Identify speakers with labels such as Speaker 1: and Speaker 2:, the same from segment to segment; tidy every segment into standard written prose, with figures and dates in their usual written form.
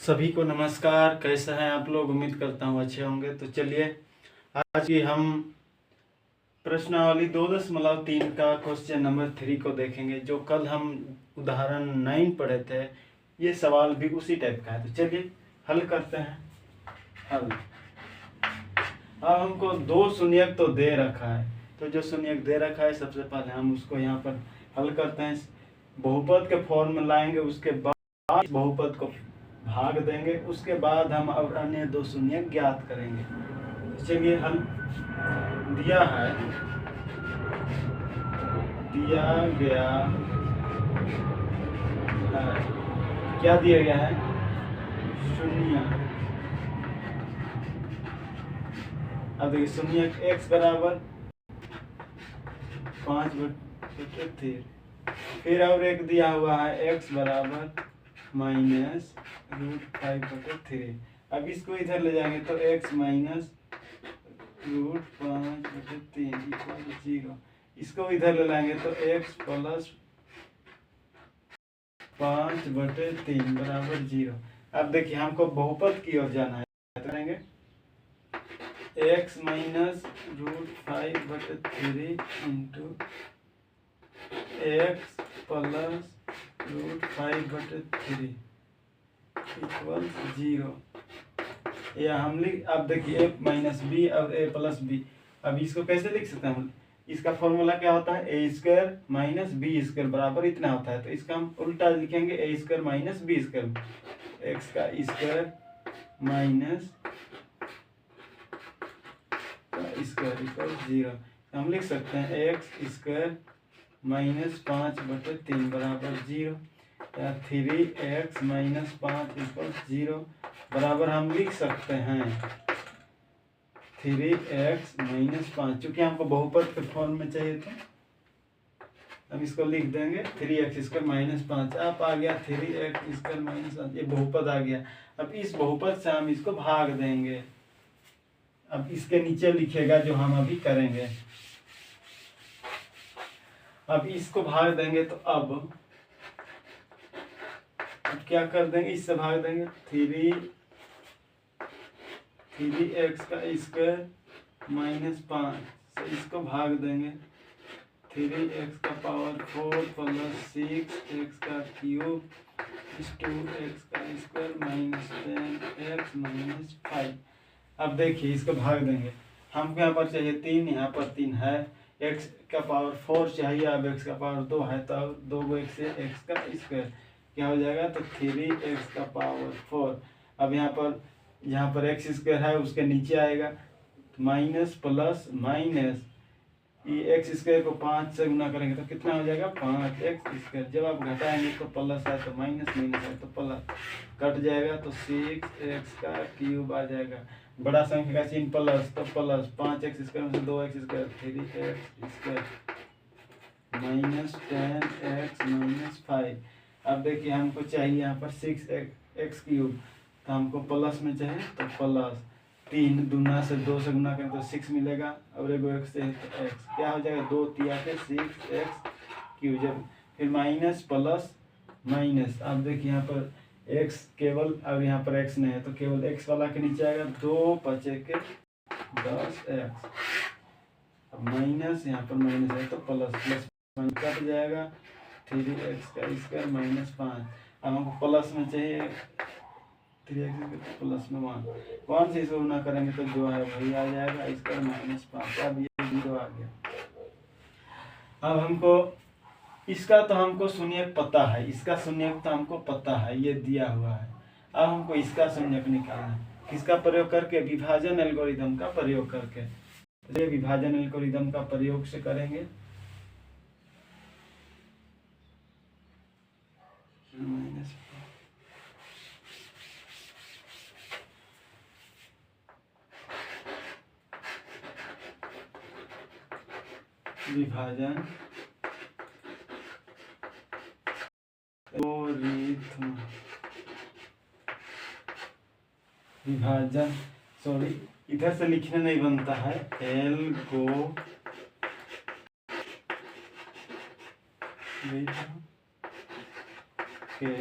Speaker 1: सभी को नमस्कार। कैसे हैं आप लोग? उम्मीद करता हूँ अच्छे होंगे। तो चलिए आज की हम प्रश्नावली 2.3 का क्वेश्चन नंबर 3 को देखेंगे, जो कल हम उदाहरण 9 पढ़े थे। ये सवाल भी उसी टाइप का है। तो चलिए हल करते हैं। हल अब हमको दो शून्यक तो दे रखा है, तो जो शून्यक दे रखा है सबसे पहले हम उसको यहाँ पर हल करते हैं। बहुपद के फॉर्म में लाएंगे, उसके बाद बहुपद को भाग देंगे, उसके बाद हम अब अन्य दो शून्यक ज्ञात करेंगे। तो चलिए हल दिया गया है। क्या दिया गया है? शून्य। अब देखिए शून्यक x बराबर 5/3। फिर और एक दिया हुआ है x बराबर -√5/3। अब इसको इधर ले जाएंगे तो x -√5/3 = 0। इसको इधर ले लाएंगे तो x + 5/3 बराबर 0। अब देखिए हमको बहुपद की ओर जाना है, तो करेंगे x -√5/3 इंटू x + √5/3 = 0। या हम लिख, अब देखिए a - b और a + b। अब इसको कैसे लिख सकते हैं हम? इसका फॉर्मूला क्या होता है? a² - b² बराबर इतना होता है। तो इसका हम उल्टा लिखेंगे a² - b², x² - 0। हम लिख सकते हैं x² - 5/3 बराबर 0, या 3x - 5 = 0 बराबर हम लिख सकते हैं 3x - 5। चूंकि हमको बहुपद के फॉर्म में चाहिए था, अब इसको लिख देंगे 3x² - 5। अब आ गया 3x² - 5, ये बहुपद आ गया। अब इस बहुपद से हम इसको भाग देंगे। अब इसके नीचे लिखेगा जो हम अभी करेंगे। अब इसको भाग देंगे तो अब क्या कर देंगे? इससे भाग देंगे 3x² - 5 से इसको भाग देंगे 3x⁴ + 6x³ = 2x² - 10x - 5। अब देखिए इसको भाग देंगे। हमको यहाँ पर चाहिए 3, यहाँ पर 3 है। x⁴ चाहिए, अब x⁴ है तो 2 x से x² क्या हो जाएगा? तो 3x⁴। अब यहाँ पर x² है, उसके नीचे आएगा माइनस प्लस माइनस, ये x² को 5 से गुना करेंगे तो कितना हो जाएगा? 5x²। जब आप घटाएंगे तो प्लस है तो माइनस, माइनस है तो प्लस, कट जाएगा तो 6x³ आ जाएगा। बड़ा संख्या का चिन्ह प्लस, तो प्लस 5x² में से 2x² 3x² -10x - 5। अब देखिए हमको चाहिए यहाँ पर 6x³ तो हमको प्लस में चाहिए तो प्लस 3 दूना से 2 से गुना करें तो 6 मिलेगा, और एगो x से तो x क्या हो जाएगा? 2 × 6x³ जब फिर माइनस प्लस माइनस। अब देखिए यहाँ पर x केवल, और यहाँ पर x नहीं है तो केवल x वाला के नीचे आएगा 2 × 10x। अब माइनस, यहाँ पर माइनस है तो प्लस, प्लस कट जाएगा 3x² - 5। अब हमको प्लस में चाहिए 3x प्लस में 1 से इसको गुना करेंगे तो जो है वही आ जाएगा, इसका -5। अब ये 0 आ गया। अब हमको इसका तो हमको शून्यक पता है, इसका शून्यक तो हमको पता है, ये दिया हुआ है। अब हमको इसका शून्यक निकालना है। किसका प्रयोग करके? विभाजन एल्गोरिदम का प्रयोग करके। ये विभाजन एल्गोरिदम का प्रयोग से करेंगे। विभाजन एल्गोरिथम, विभाजन, सॉरी इधर से लिखने नहीं बनता है, एल्गोरिथम के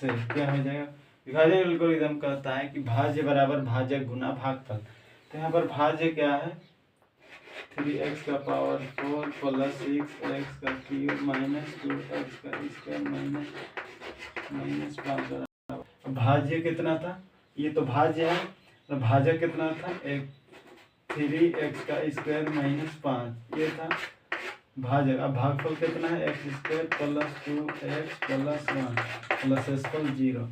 Speaker 1: से क्या हो जाएगा, विभाजन एल्गोरिथम कहता है कि भाज्य बराबर भाजक गुना भागफल। तो यहाँ पर भाज्य क्या है, 3x का पावर 4 प्लस 6x का क्यूब माइनस 2x का स्क्वायर माइनस 5। भाज्य कितना था, ये तो भाज्य है, तो भाजक कितना था, 3x का स्क्वायर माइनस 5 ये था भाजक। अब भागफल कितना है, x square plus 2x plus 1 plus एसफल 0।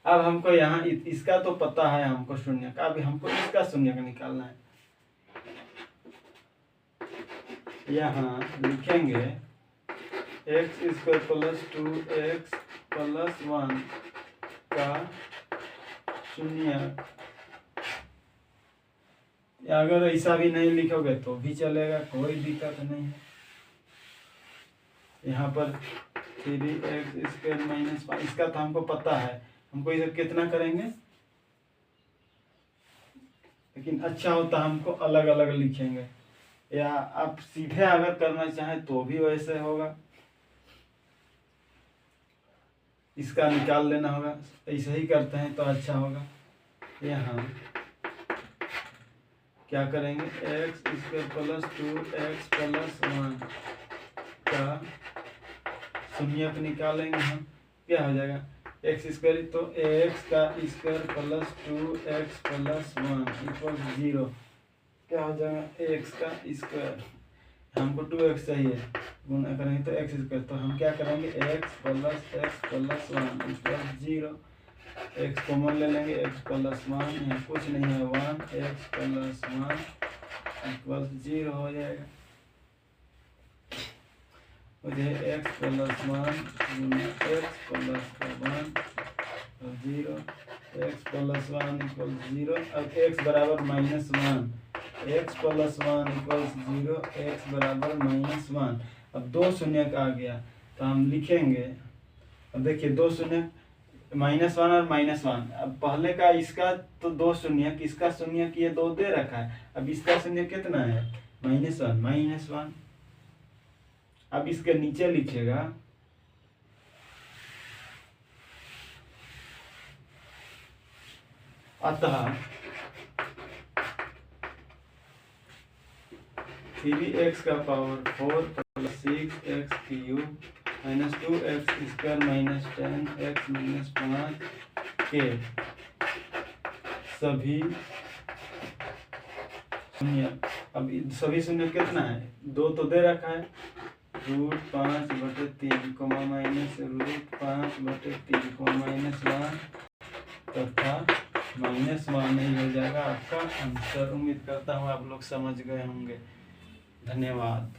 Speaker 1: अब हमको यहाँ इसका तो पता है हमको शून्य का, अभी हमको इसका शून्य का निकालना है। यहाँ लिखेंगे x square plus 2x plus 1 का शून्य। अगर ऐसा भी नहीं लिखोगे तो भी चलेगा, कोई दिक्कत नहीं है। यहाँ पर 3x स्क्वायर माइनस 5 इसका तो हमको पता है, हमको इधर कितना करेंगे, लेकिन अच्छा होता हमको अलग अलग लिखेंगे, या आप सीधे अगर करना चाहें तो भी वैसे होगा, इसका निकाल लेना होगा, ऐसे ही करते हैं तो अच्छा होगा। यहाँ क्या करेंगे, x square plus 2x plus 1 का शून्य निकालेंगे हम, क्या हो जाएगा, एक्स स्क्वायर तो एक्स का square plus 2x plus 1 equal 0। क्या हो जाएगा, एक्स का स्क्वायर, हमको 2x चाहिए, गुना करेंगे तो एक्स स्क्वायर, तो हम क्या करेंगे, x plus 1 equal 0। X common ले लेंगे, एक्स प्लस 1 यहाँ कुछ नहीं है 1, एक्स प्लस 1 इक्वल 0 हो जाएगा। मुझे एक्स प्लस 1 गुना x plus 1 0, x plus 1 equal 0। अब एक्स बराबर minus 1, x plus 1 equal 0, x बराबर माइनस 1। अब दो शून्य आ गया तो हम लिखेंगे, अब देखिए दो शून्य -1 और -1। अब पहले का इसका तो दो शून्य, किसका शून्य की ये 2 दे रखा है, अब इसका शून्य कितना है, -1। अब इसके नीचे लिखिएगा अतः 3x का power 4 plus 6x cube minus 2x square minus 10x minus 5 के सभी शून्य। अब सभी शून्य कितना है, 2 तो दे रखा है, √5/3 कोमा माइनस √5/3 कोमा -1 तथा -1 ही हो जाएगा आपका आंसर। उम्मीद करता हूँ आप लोग समझ गए होंगे। धन्यवाद।